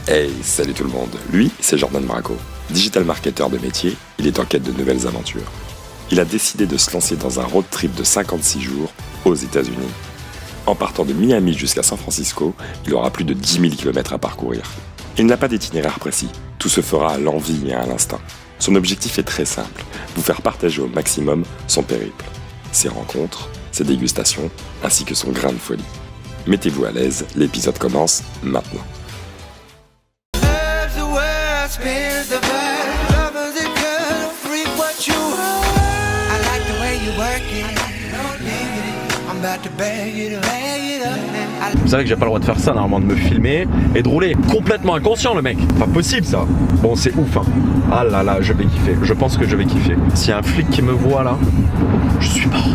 Hey, salut tout le monde. Lui, c'est Jordan Braco. Digital marketer de métier, il est en quête de nouvelles aventures. Il a décidé de se lancer dans un road trip de 56 jours aux États-Unis. En partant de Miami jusqu'à San Francisco, il aura plus de 10 000 km à parcourir. Il n'a pas d'itinéraire précis, tout se fera à l'envie et à l'instinct. Son objectif est très simple, vous faire partager au maximum son périple, ses rencontres, ses dégustations, ainsi que son grain de folie. Mettez-vous à l'aise, l'épisode commence maintenant. Vous savez que j'ai pas le droit de faire ça normalement, de me filmer et de rouler. Complètement inconscient le mec. Pas possible ça. Bon c'est ouf hein. Ah là là, je vais kiffer. Je pense que je vais kiffer. S'il y a un flic qui me voit là, je suis mort.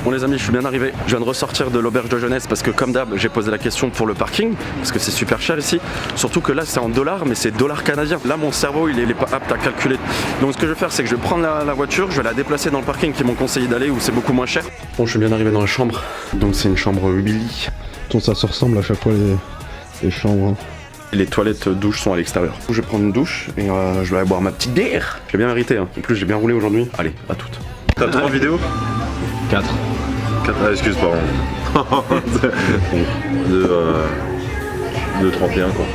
Bon les amis, je suis bien arrivé. Je viens de ressortir de l'auberge de jeunesse parce que comme d'hab, j'ai posé la question pour le parking parce que c'est super cher ici. Surtout que là c'est en dollars, mais c'est dollars canadiens. Là mon cerveau il est pas apte à calculer. Donc ce que je vais faire, c'est que je vais prendre la voiture, je vais la déplacer dans le parking qu'ils m'ont conseillé d'aller où c'est beaucoup moins cher. Bon, je suis bien arrivé dans la chambre. Donc c'est une chambre 8 lits. Ça se ressemble à chaque fois les chambres. Les toilettes douches sont à l'extérieur. Je vais prendre une douche et je vais aller boire ma petite bière. J'ai bien mérité hein. En plus j'ai bien roulé aujourd'hui. Allez, à toutes. T'as 3 vidéos? 4. Ah, excuse pardon. de 31 quoi.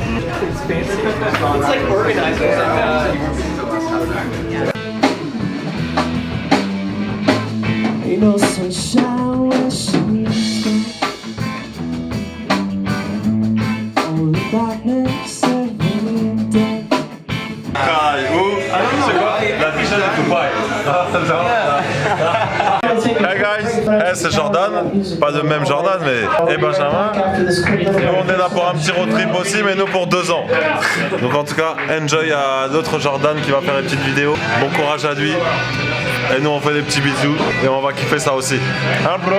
Hey guys, hey, c'est Jordan, pas de même Jordan mais et Benjamin. Nous on est là pour un petit road trip aussi mais nous pour 2 ans. Donc en tout cas, enjoy à l'autre Jordan qui va faire une petite vidéo. Bon courage à lui. Et nous on fait des petits bisous et on va kiffer ça aussi. Hein bro?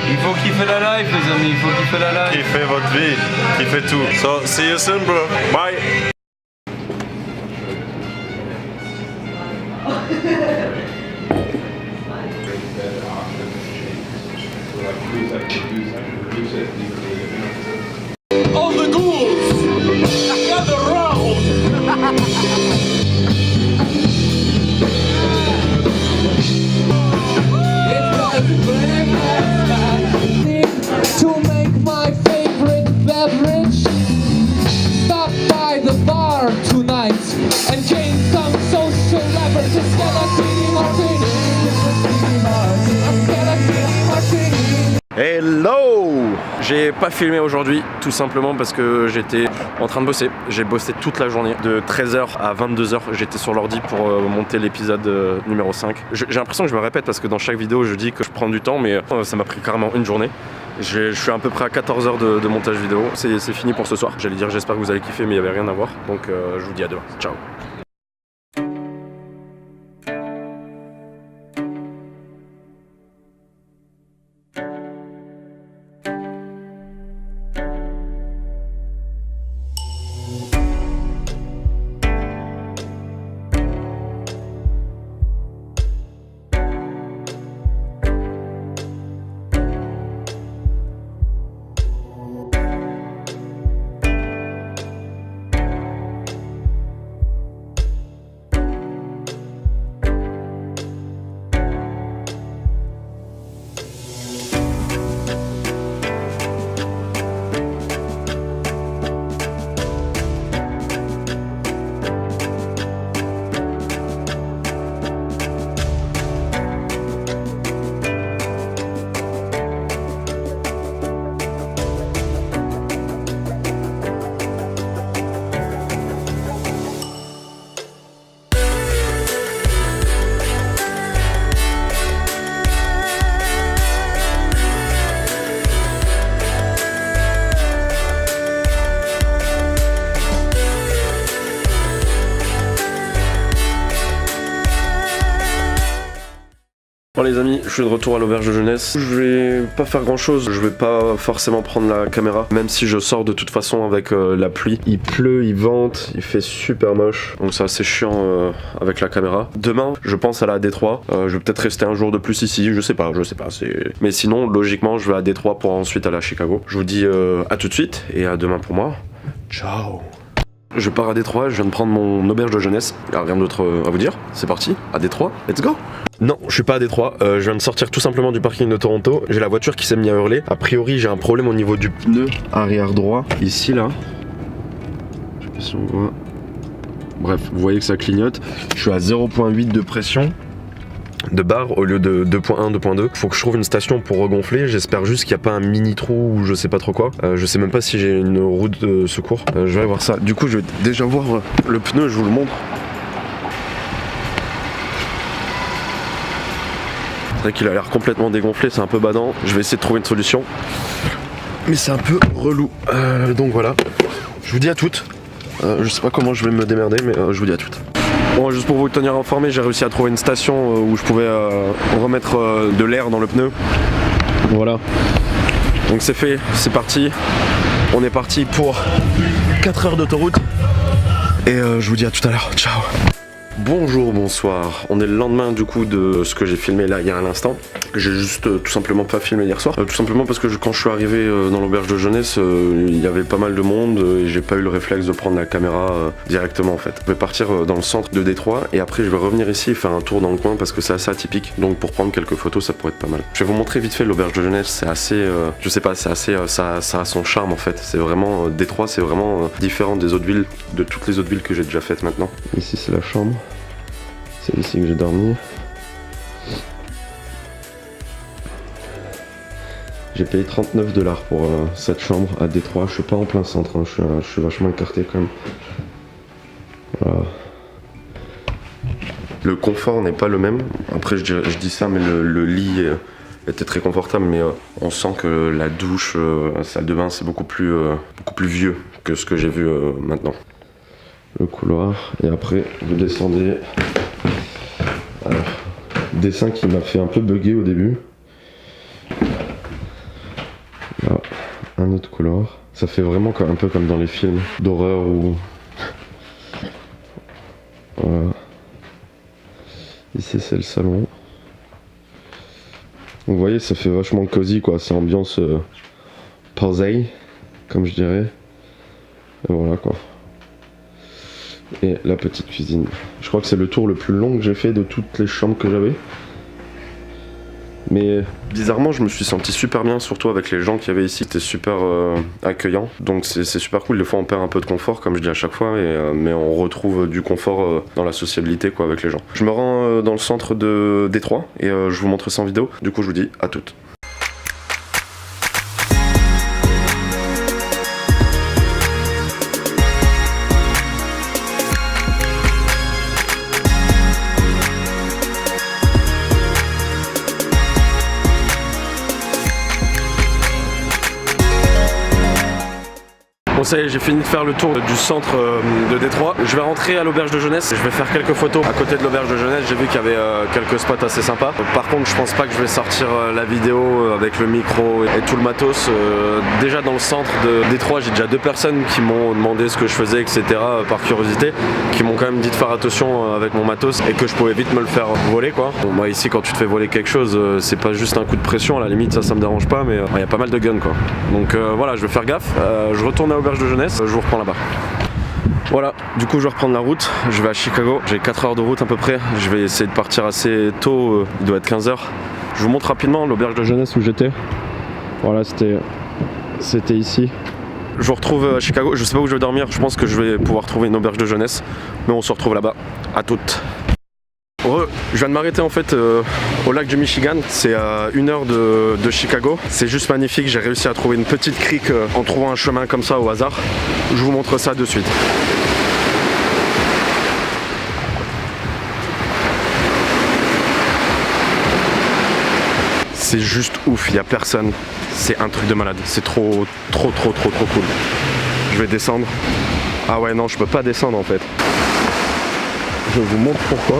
Il faut kiffer la life les amis, il faut kiffer la life. Kiffer votre vie, kiffer tout. So see you soon bro. Bye. All the ghouls! Gather round! To make my favorite beverage, stop by the bar tonight and gain some social leverage. A Scalazzini Martini. Hello! J'ai pas filmé aujourd'hui tout simplement parce que j'étais en train de bosser. J'ai bossé toute la journée de 13h à 22h. J'étais sur l'ordi pour monter l'épisode numéro 5. J'ai l'impression que je me répète parce que dans chaque vidéo je dis que je prends du temps mais ça m'a pris carrément une journée. Je suis à peu près à 14 heures de montage vidéo. C'est fini pour ce soir. J'allais dire j'espère que vous allez kiffer mais il n'y avait rien à voir. Donc je vous dis à demain. Ciao! Bon les amis, je suis de retour à l'auberge de jeunesse. Je vais pas faire grand chose, je vais pas forcément prendre la caméra, même si je sors de toute façon avec la pluie. Il pleut, il vente, il fait super moche, donc c'est assez chiant avec la caméra. Demain, je pense aller à Détroit, je vais peut-être rester un jour de plus ici, je sais pas, mais sinon, logiquement, je vais à Détroit pour ensuite aller à Chicago. Je vous dis à tout de suite et à demain pour moi. Ciao. Je pars à Détroit, je viens de prendre mon auberge de jeunesse. Il n'y a rien d'autre à vous dire. C'est parti, à Détroit, let's go. Non, je suis pas à Détroit, je viens de sortir tout simplement du parking de Toronto. J'ai la voiture qui s'est mise à hurler. A priori, j'ai un problème au niveau du pneu arrière droit. Ici, là. Je sais pas si on voit. Bref, vous voyez que ça clignote. Je suis à 0,8 de pression de barre au lieu de 2.1, 2.2. Faut que je trouve une station pour regonfler. J'espère juste qu'il n'y a pas un mini trou ou je sais pas trop quoi. Je sais même pas si j'ai une roue de secours. Je vais aller voir ça. Du coup, je vais déjà voir le pneu, je vous le montre. C'est vrai qu'il a l'air complètement dégonflé, c'est un peu badant. Je vais essayer de trouver une solution. Mais c'est un peu relou. Donc voilà. Je vous dis à toutes. Je sais pas comment je vais me démerder, mais je vous dis à toutes. Bon, juste pour vous tenir informé, j'ai réussi à trouver une station où je pouvais remettre de l'air dans le pneu. Voilà. Donc c'est fait, c'est parti. On est parti pour 4 heures d'autoroute. Et je vous dis à tout à l'heure. Ciao. Bonjour, bonsoir. On est le lendemain du coup de ce que j'ai filmé là il y a un instant. J'ai juste tout simplement pas filmé hier soir. Tout simplement parce que quand je suis arrivé dans l'auberge de jeunesse, il y avait pas mal de monde et j'ai pas eu le réflexe de prendre la caméra directement en fait. Je vais partir dans le centre de Détroit et après je vais revenir ici et faire un tour dans le coin parce que c'est assez atypique. Donc pour prendre quelques photos ça pourrait être pas mal. Je vais vous montrer vite fait l'auberge de jeunesse. C'est assez, je sais pas, c'est assez, ça a son charme en fait. C'est vraiment, Détroit c'est vraiment différent des autres villes, de toutes les autres villes que j'ai déjà faites maintenant. Ici c'est la chambre. C'est ici que j'ai dormi. J'ai payé 39 $ pour cette chambre à Détroit. Je suis pas en plein centre, hein. Je suis vachement écarté quand même. Voilà. Le confort n'est pas le même. Après je dis ça, mais le lit était très confortable, mais on sent que la douche, la salle de bain, c'est beaucoup plus vieux que ce que j'ai vu maintenant. Le couloir, et après vous descendez. Alors, dessin qui m'a fait un peu bugger au début. Là, un autre couloir. Ça fait vraiment un peu comme dans les films d'horreur ou... Voilà. Ici c'est le salon. Vous voyez, ça fait vachement cosy quoi, c'est ambiance posée, comme je dirais. Et voilà quoi. Et la petite cuisine. Je crois que c'est le tour le plus long que j'ai fait de toutes les chambres que j'avais. Mais bizarrement je me suis senti super bien, surtout avec les gens qu'il y avait ici, c'était super accueillant. Donc c'est super cool, des fois on perd un peu de confort comme je dis à chaque fois, mais on retrouve du confort dans la sociabilité quoi avec les gens. Je me rends dans le centre de Détroit et je vous montre ça en vidéo, du coup je vous dis à toutes. Bon ça y est, j'ai fini de faire le tour du centre de Détroit. Je vais rentrer à l'auberge de jeunesse. Je vais faire quelques photos à côté de l'auberge de jeunesse. J'ai vu qu'il y avait quelques spots assez sympas. Par contre, je pense pas que je vais sortir la vidéo avec le micro et tout le matos. Déjà dans le centre de Détroit, j'ai déjà 2 personnes qui m'ont demandé ce que je faisais, etc. Par curiosité, qui m'ont quand même dit de faire attention avec mon matos et que je pouvais vite me le faire voler quoi. Bon, moi ici, quand tu te fais voler quelque chose, c'est pas juste un coup de pression. À la limite, ça me dérange pas, mais il y a pas mal de guns quoi. Donc voilà, je vais faire gaffe. Je retourne à l'auberge de jeunesse, je vous reprends là-bas. Voilà, du coup je vais reprendre la route, je vais à Chicago, j'ai 4 heures de route à peu près, je vais essayer de partir assez tôt, il doit être 15 h. Je vous montre rapidement l'auberge de jeunesse où j'étais. Voilà, c'était ici. Je vous retrouve à Chicago, je sais pas où je vais dormir, je pense que je vais pouvoir trouver une auberge de jeunesse, mais on se retrouve là-bas, à toutes. Je viens de m'arrêter en fait au lac du Michigan, c'est à 1 heure de Chicago. C'est juste magnifique, j'ai réussi à trouver une petite crique en trouvant un chemin comme ça au hasard. Je vous montre ça de suite. C'est juste ouf, il n'y a personne. C'est un truc de malade, c'est trop cool. Je vais descendre. Ah ouais non, je peux pas descendre en fait. Je vous montre pourquoi.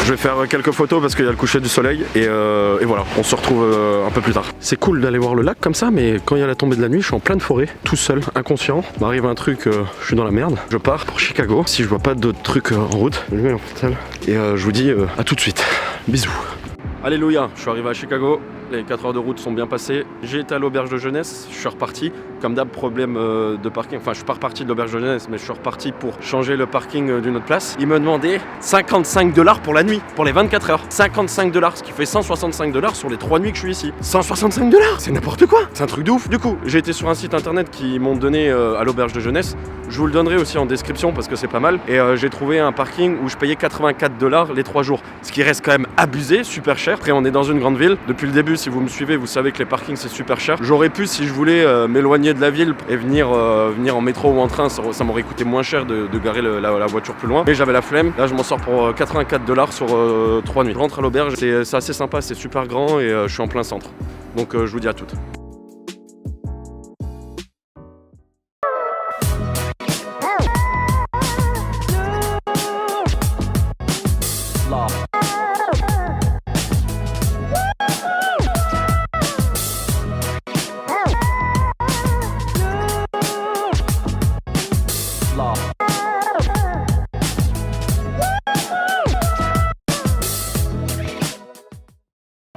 Je vais faire quelques photos parce qu'il y a le coucher du soleil et voilà, on se retrouve un peu plus tard. C'est cool d'aller voir le lac comme ça, mais quand il y a la tombée de la nuit, je suis en pleine forêt, tout seul, inconscient. M'arrive un truc, je suis dans la merde. Je pars pour Chicago, si je vois pas d'autres trucs en route, je mets en portal. Et je vous dis à tout de suite. Bisous. Alléluia, je suis arrivé à Chicago, les 4 heures de route sont bien passées. J'ai été à l'auberge de jeunesse, je suis reparti. Comme d'hab, problème de parking. Enfin, je suis pas reparti de l'auberge de jeunesse, mais je suis reparti pour changer le parking d'une autre place. Ils me demandaient 55 $ pour la nuit, pour les 24 heures. 55 $, ce qui fait 165 $ sur les 3 nuits que je suis ici. 165 $, c'est n'importe quoi. C'est un truc de ouf. Du coup, j'ai été sur un site internet qui m'ont donné à l'auberge de jeunesse. Je vous le donnerai aussi en description parce que c'est pas mal. Et j'ai trouvé un parking où je payais 84 $ les 3 jours. Ce qui reste quand même abusé, super cher. Après, on est dans une grande ville. Depuis le début, si vous me suivez, vous savez que les parkings c'est super cher. J'aurais pu, si je voulais, m'éloigner de la ville et venir en métro ou en train, ça m'aurait coûté moins cher de garer la voiture plus loin. Mais j'avais la flemme. Là, je m'en sors pour 84 $ sur 3 nuits. Je rentre à l'auberge, c'est assez sympa, c'est super grand et je suis en plein centre. Donc je vous dis à toutes.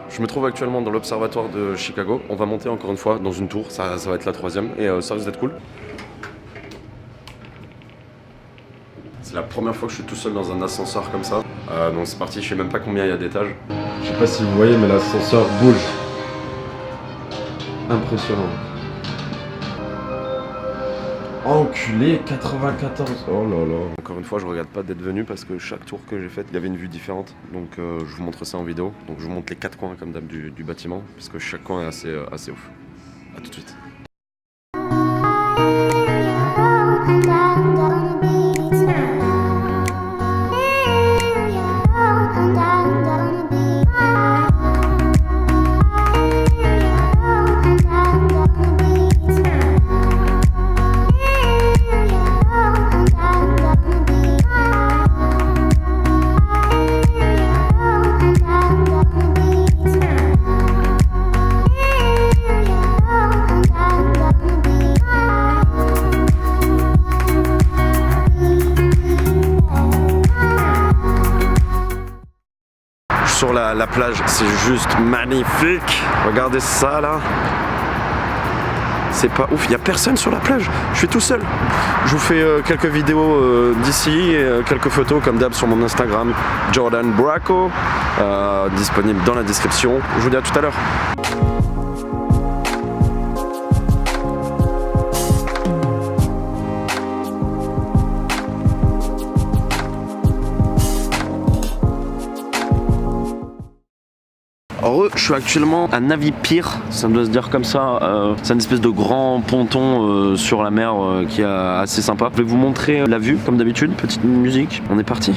Je me trouve actuellement dans l'observatoire de Chicago. On va monter encore une fois dans une tour, ça va être la 3e et ça risque d'être cool. C'est la première fois que je suis tout seul dans un ascenseur comme ça. Donc c'est parti, je sais même pas combien il y a d'étages. Je sais pas si vous voyez, mais l'ascenseur bouge. Impressionnant. Enculé, 94. Oh là là. Encore une fois, je regrette pas d'être venu parce que chaque tour que j'ai faite, il y avait une vue différente. Donc je vous montre ça en vidéo. Donc je vous montre les 4 coins comme d'hab du bâtiment parce que chaque coin est assez ouf. A tout de suite. Sur la plage, c'est juste magnifique. Regardez ça là. C'est pas ouf, il n'y a personne sur la plage. Je suis tout seul. Je vous fais quelques vidéos d'ici, et quelques photos comme d'hab sur mon Instagram, Jordan Braco, disponible dans la description. Je vous dis à tout à l'heure. Alors je suis actuellement à Navy-Pier, ça doit se dire comme ça, c'est une espèce de grand ponton sur la mer qui est assez sympa. Je vais vous montrer la vue comme d'habitude, petite musique, on est parti.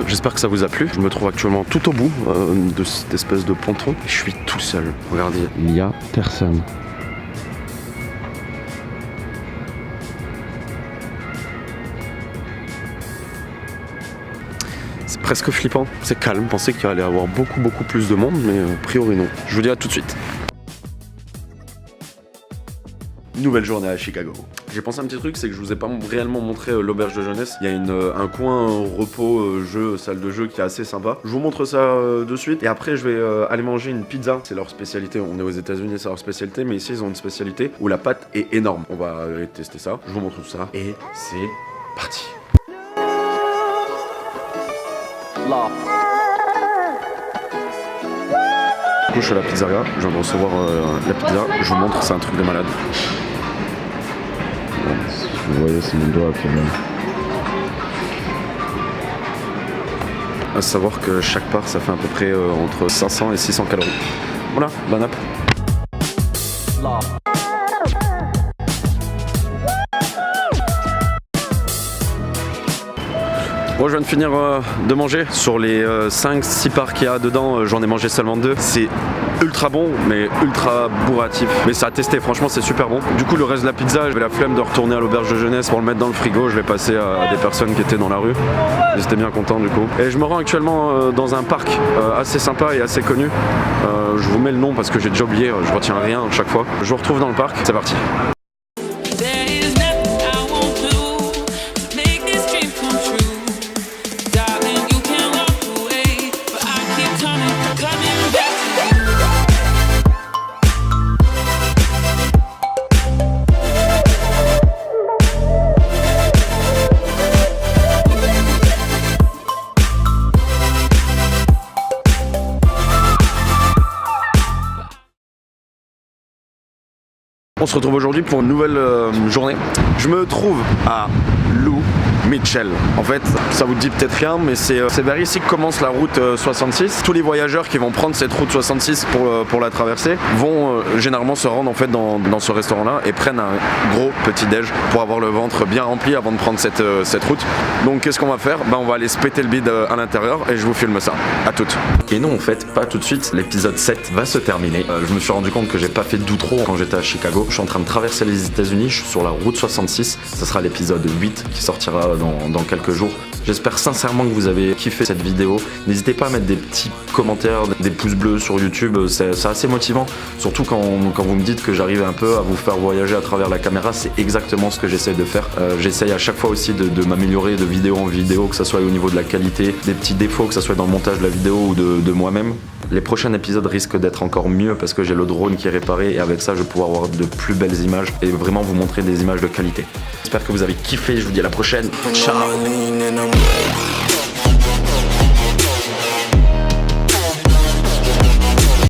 J'espère que ça vous a plu. Je me trouve actuellement tout au bout de cette espèce de ponton. Je suis tout seul. Regardez. Il y a personne. C'est presque flippant. C'est calme. Je pensais qu'il allait y avoir beaucoup plus de monde, mais a priori non. Je vous dis à tout de suite. Nouvelle journée à Chicago. J'ai pensé à un petit truc, c'est que je vous ai pas réellement montré l'auberge de jeunesse. Il y a un coin repos, jeu, salle de jeu qui est assez sympa. Je vous montre ça de suite. Et après, je vais aller manger une pizza. C'est leur spécialité. On est aux États-Unis, c'est leur spécialité. Mais ici, ils ont une spécialité où la pâte est énorme. On va aller tester ça. Je vous montre tout ça. Et c'est parti. Là. Du coup, je suis à la pizzeria. Je viens de recevoir la pizza. Je vous montre, c'est un truc de malade. Vous voyez, c'est mon doigt quand même. À savoir que chaque part, ça fait à peu près entre 500 et 600 calories. Voilà, bonne app. Bon, je viens de finir de manger. Sur les 5-6 parts qu'il y a dedans, j'en ai mangé seulement 2. C'est ultra bon, mais ultra bourratif. Mais ça a testé, franchement, c'est super bon. Du coup, le reste de la pizza, j'avais la flemme de retourner à l'auberge de jeunesse pour le mettre dans le frigo. Je l'ai passé à des personnes qui étaient dans la rue. Ils étaient bien contents, du coup. Et je me rends actuellement dans un parc assez sympa et assez connu. Je vous mets le nom parce que j'ai déjà oublié, je retiens rien à chaque fois. Je vous retrouve dans le parc. C'est parti. There is nothing I won't do. On se retrouve aujourd'hui pour une nouvelle journée. Je me trouve à Lou Mitchell. En fait, ça vous dit peut-être rien, mais c'est vers ici que commence la route 66. Tous les voyageurs qui vont prendre cette route 66 pour la traverser vont généralement se rendre en fait dans ce restaurant-là et prennent un gros petit-déj pour avoir le ventre bien rempli avant de prendre cette route. Donc qu'est-ce qu'on va faire? On va aller se péter le bide à l'intérieur et je vous filme ça. À toutes. Et non, en fait, pas tout de suite. L'épisode 7 va se terminer. Je me suis rendu compte que j'ai pas fait d'outro quand j'étais à Chicago. Je suis en train de traverser les États-Unis. Je suis sur la route 66. Ça sera l'épisode 8 qui sortira dans quelques jours. J'espère sincèrement que vous avez kiffé cette vidéo. N'hésitez pas à mettre des petits commentaires, des pouces bleus sur YouTube, c'est assez motivant. Surtout quand vous me dites que j'arrive un peu à vous faire voyager à travers la caméra, c'est exactement ce que j'essaie de faire. J'essaye à chaque fois aussi de m'améliorer de vidéo en vidéo, que ce soit au niveau de la qualité, des petits défauts, que ce soit dans le montage de la vidéo ou de moi-même. Les prochains épisodes risquent d'être encore mieux parce que j'ai le drone qui est réparé et avec ça je vais pouvoir avoir de plus belles images et vraiment vous montrer des images de qualité. J'espère que vous avez kiffé, je vous dis à la prochaine. Ciao.